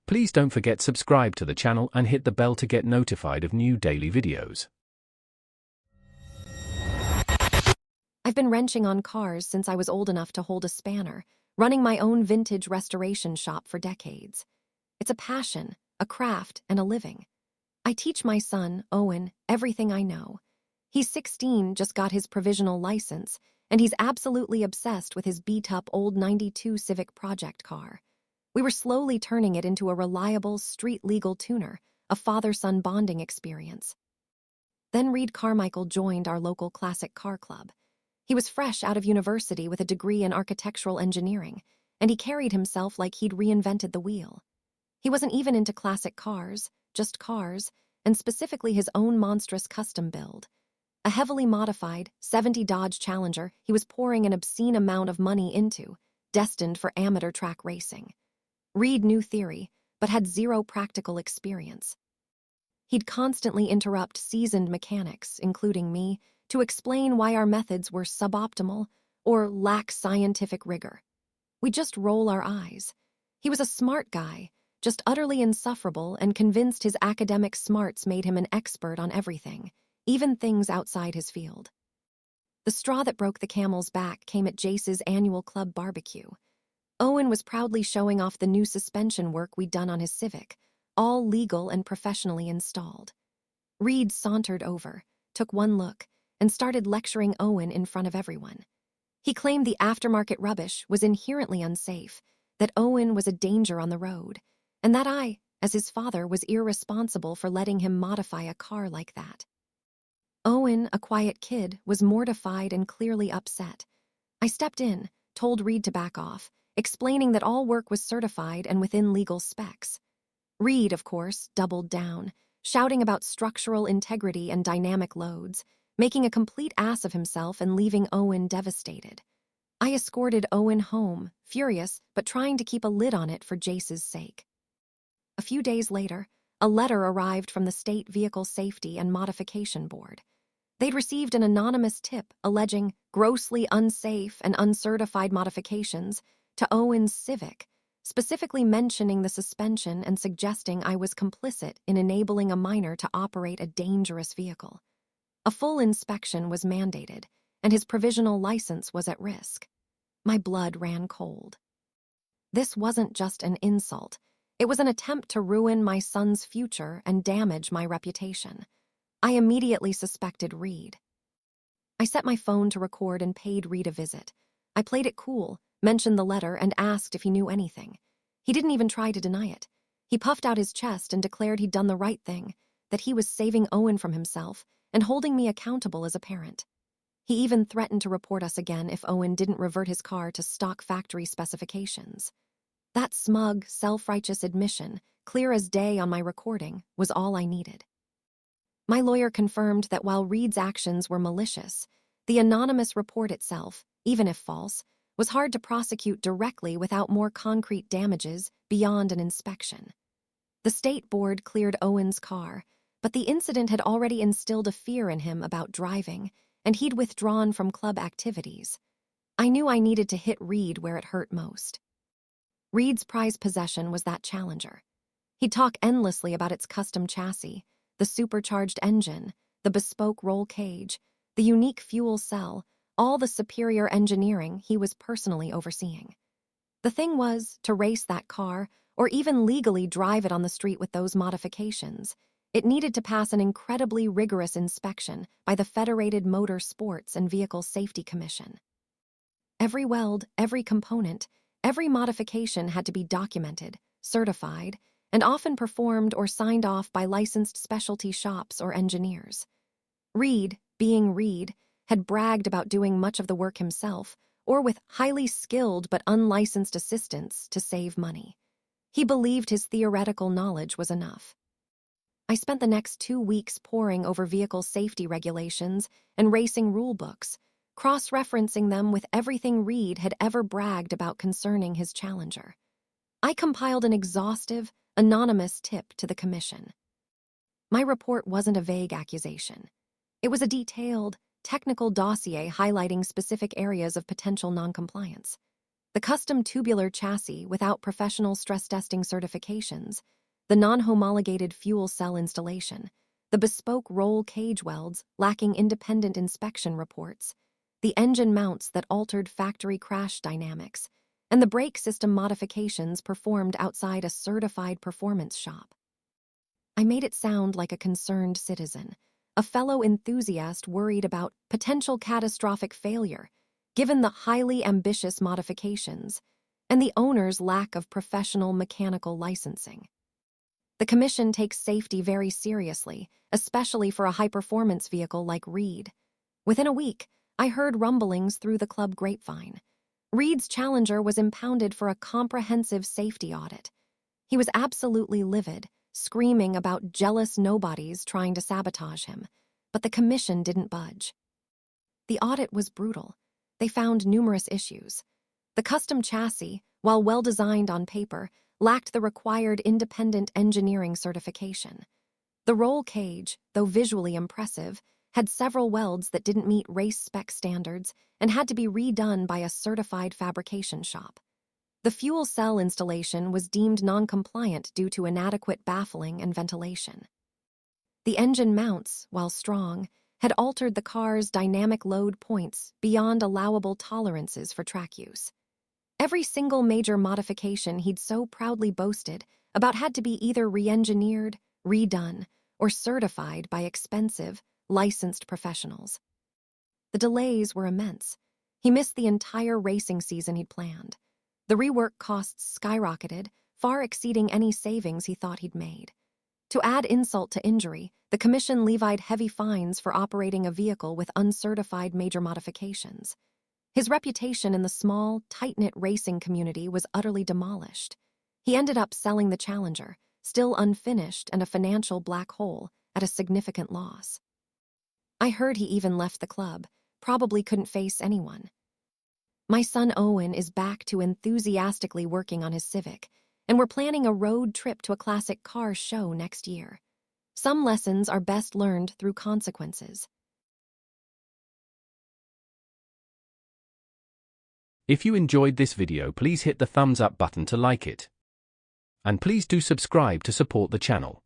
Please don't forget subscribe to the channel and hit the bell to get notified of new daily videos. I've been wrenching on cars since I was old enough to hold a spanner, running my own vintage restoration shop for decades. It's a passion, a craft, and a living. I teach my son, Owen, everything I know. He's 16, just got his provisional license, and he's absolutely obsessed with his beat-up old '92 Civic project car. We were slowly turning it into a reliable, street-legal tuner, a father-son bonding experience. Then Reed Carmichael joined our local classic car club. He was fresh out of university with a degree in architectural engineering, and he carried himself like he'd reinvented the wheel. He wasn't even into classic cars, just cars, and specifically his own monstrous custom build. A heavily modified, '70 Dodge Challenger he was pouring an obscene amount of money into, destined for amateur track racing. Reed knew theory, but had zero practical experience. He'd constantly interrupt seasoned mechanics, including me, to explain why our methods were suboptimal or lack scientific rigor. We'd just roll our eyes. He was a smart guy, just utterly insufferable, and convinced his academic smarts made him an expert on everything, even things outside his field. The straw that broke the camel's back came at Jace's annual club barbecue. Owen was proudly showing off the new suspension work we'd done on his Civic, all legal and professionally installed. Reed sauntered over, took one look, and started lecturing Owen in front of everyone. He claimed the aftermarket rubbish was inherently unsafe, that Owen was a danger on the road, and that I, as his father, was irresponsible for letting him modify a car like that. Owen, a quiet kid, was mortified and clearly upset. I stepped in, told Reed to back off, explaining that all work was certified and within legal specs. Reed, of course, doubled down, shouting about structural integrity and dynamic loads, making a complete ass of himself and leaving Owen devastated. I escorted Owen home, furious but trying to keep a lid on it for Jace's sake. A few days later, a letter arrived from the State Vehicle Safety and Modification Board. They'd received an anonymous tip alleging grossly unsafe and uncertified modifications to Owen's Civic, specifically mentioning the suspension and suggesting I was complicit in enabling a minor to operate a dangerous vehicle. A full inspection was mandated, and his provisional license was at risk. My blood ran cold. This wasn't just an insult. It was an attempt to ruin my son's future and damage my reputation. I immediately suspected Reed. I set my phone to record and paid Reed a visit. I played it cool, mentioned the letter, and asked if he knew anything. He didn't even try to deny it. He puffed out his chest and declared he'd done the right thing, that he was saving Owen from himself and holding me accountable as a parent. He even threatened to report us again if Owen didn't revert his car to stock factory specifications. That smug, self-righteous admission, clear as day on my recording, was all I needed. My lawyer confirmed that while Reed's actions were malicious, the anonymous report itself, even if false, was hard to prosecute directly without more concrete damages beyond an inspection. The state board cleared Owen's car, but the incident had already instilled a fear in him about driving, and he'd withdrawn from club activities. I knew I needed to hit Reed where it hurt most. Reed's prized possession was that Challenger. He'd talk endlessly about its custom chassis, the supercharged engine, the bespoke roll cage, the unique fuel cell, all the superior engineering he was personally overseeing. The thing was, to race that car, or even legally drive it on the street with those modifications, it needed to pass an incredibly rigorous inspection by the Federated Motor Sports and Vehicle Safety Commission. Every weld, every component, every modification had to be documented, certified, and often performed or signed off by licensed specialty shops or engineers. Reed, being Reed, had bragged about doing much of the work himself, or with highly skilled but unlicensed assistants to save money. He believed his theoretical knowledge was enough. I spent the next 2 weeks poring over vehicle safety regulations and racing rulebooks, cross-referencing them with everything Reed had ever bragged about concerning his Challenger. I compiled an exhaustive, anonymous tip to the commission. My report wasn't a vague accusation. It was a detailed, technical dossier highlighting specific areas of potential noncompliance. The custom tubular chassis without professional stress testing certifications, the non-homologated fuel cell installation, the bespoke roll cage welds lacking independent inspection reports, the engine mounts that altered factory crash dynamics, and the brake system modifications performed outside a certified performance shop. I made it sound like a concerned citizen, a fellow enthusiast worried about potential catastrophic failure, given the highly ambitious modifications and the owner's lack of professional mechanical licensing. The Commission takes safety very seriously, especially for a high-performance vehicle like Reed. Within a week, I heard rumblings through the club grapevine. Reed's Challenger was impounded for a comprehensive safety audit. He was absolutely livid, screaming about jealous nobodies trying to sabotage him, but the Commission didn't budge. The audit was brutal. They found numerous issues. The custom chassis, while well-designed on paper, lacked the required independent engineering certification. The roll cage, though visually impressive, had several welds that didn't meet race spec standards and had to be redone by a certified fabrication shop. The fuel cell installation was deemed non-compliant due to inadequate baffling and ventilation. The engine mounts, while strong, had altered the car's dynamic load points beyond allowable tolerances for track use. Every single major modification he'd so proudly boasted about had to be either re-engineered, redone, or certified by expensive, licensed professionals. The delays were immense. He missed the entire racing season he'd planned. The rework costs skyrocketed, far exceeding any savings he thought he'd made. To add insult to injury, the Commission levied heavy fines for operating a vehicle with uncertified major modifications. His reputation in the small, tight-knit racing community was utterly demolished. He ended up selling the Challenger, still unfinished and a financial black hole, at a significant loss. I heard he even left the club, probably couldn't face anyone. My son Owen is back to enthusiastically working on his Civic, and we're planning a road trip to a classic car show next year. Some lessons are best learned through consequences. If you enjoyed this video, please hit the thumbs up button to like it. And please do subscribe to support the channel.